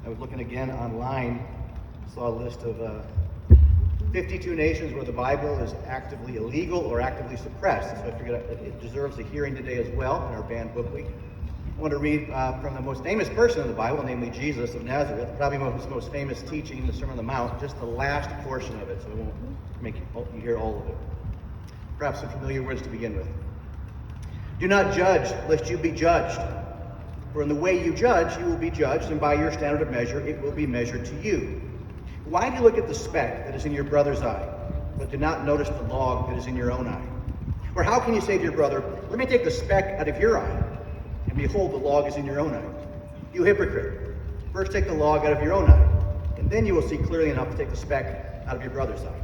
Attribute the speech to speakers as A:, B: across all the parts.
A: I was looking again online, saw a list of 52 nations where the Bible is actively illegal or actively suppressed. So I figured it deserves a hearing today as well in our banned book week. I want to read from the most famous person in the Bible, namely Jesus of Nazareth, probably his most famous teaching, the Sermon on the Mount, just the last portion of it, so I won't make you hear all of it. Perhaps some familiar words to begin with. Do not judge, lest you be judged. For in the way you judge, you will be judged, and by your standard of measure, it will be measured to you. Why do you look at the speck that is in your brother's eye, but do not notice the log that is in your own eye? Or how can you say to your brother, let me take the speck out of your eye, and behold, the log is in your own eye? You hypocrite, first take the log out of your own eye, and then you will see clearly enough to take the speck out of your brother's eye.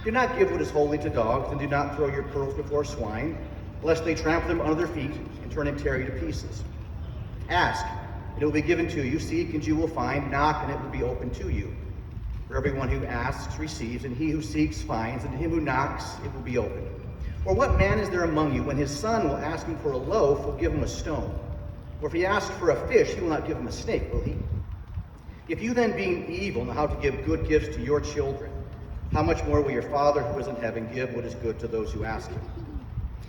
A: Do not give what is holy to dogs, and do not throw your pearls before swine, lest they trample them under their feet and turn and tear you to pieces. Ask, and it will be given to you. Seek, and you will find. Knock, and it will be opened to you. For everyone who asks receives, and he who seeks finds, and to him who knocks it will be opened. Or what man is there among you, when his son will ask him for a loaf, will give him a stone? Or if he asks for a fish, he will not give him a snake, will he? If you then, being evil, know how to give good gifts to your children, how much more will your Father who is in heaven give what is good to those who ask him?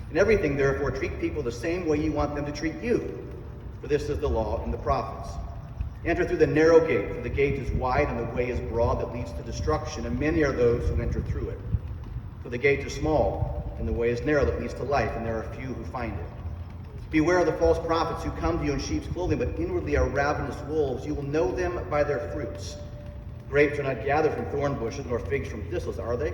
A: In everything, therefore, treat people the same way you want them to treat you. For this is the law and the prophets. Enter through the narrow gate, for the gate is wide and the way is broad that leads to destruction, and many are those who enter through it. For the gate is small, and the way is narrow that leads to life, and there are few who find it. Beware of the false prophets who come to you in sheep's clothing, but inwardly are ravenous wolves. You will know them by their fruits. Grapes are not gathered from thorn bushes, nor figs from thistles, are they?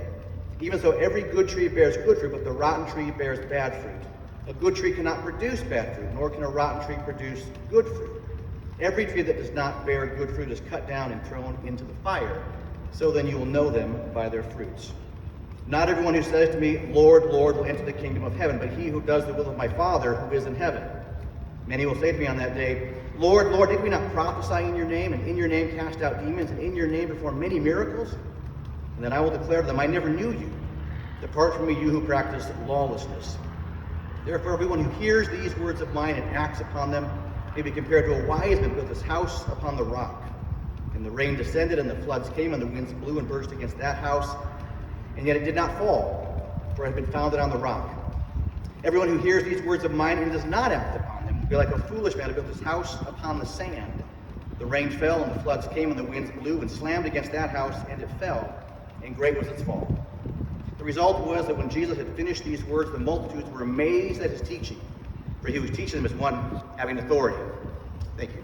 A: Even so, every good tree bears good fruit, but the rotten tree bears bad fruit. A good tree cannot produce bad fruit, nor can a rotten tree produce good fruit. Every tree that does not bear good fruit is cut down and thrown into the fire. So then you will know them by their fruits. Not everyone who says to me, Lord, Lord, will enter the kingdom of heaven, but he who does the will of my Father who is in heaven. Many will say to me on that day, Lord, Lord, did we not prophesy in your name, and in your name cast out demons, and in your name perform many miracles? And then I will declare to them, I never knew you. Depart from me, you who practice lawlessness. Therefore, everyone who hears these words of mine and acts upon them may be compared to a wise man who built his house upon the rock. And the rain descended, and the floods came, and the winds blew and burst against that house. And yet it did not fall, for it had been founded on the rock. Everyone who hears these words of mine and does not act upon them will be like a foolish man who built his house upon the sand. The rain fell, and the floods came, and the winds blew and slammed against that house, and it fell, and great was its fall. The result was that when Jesus had finished these words, the multitudes were amazed at his teaching, for he was teaching them as one having authority. Thank you.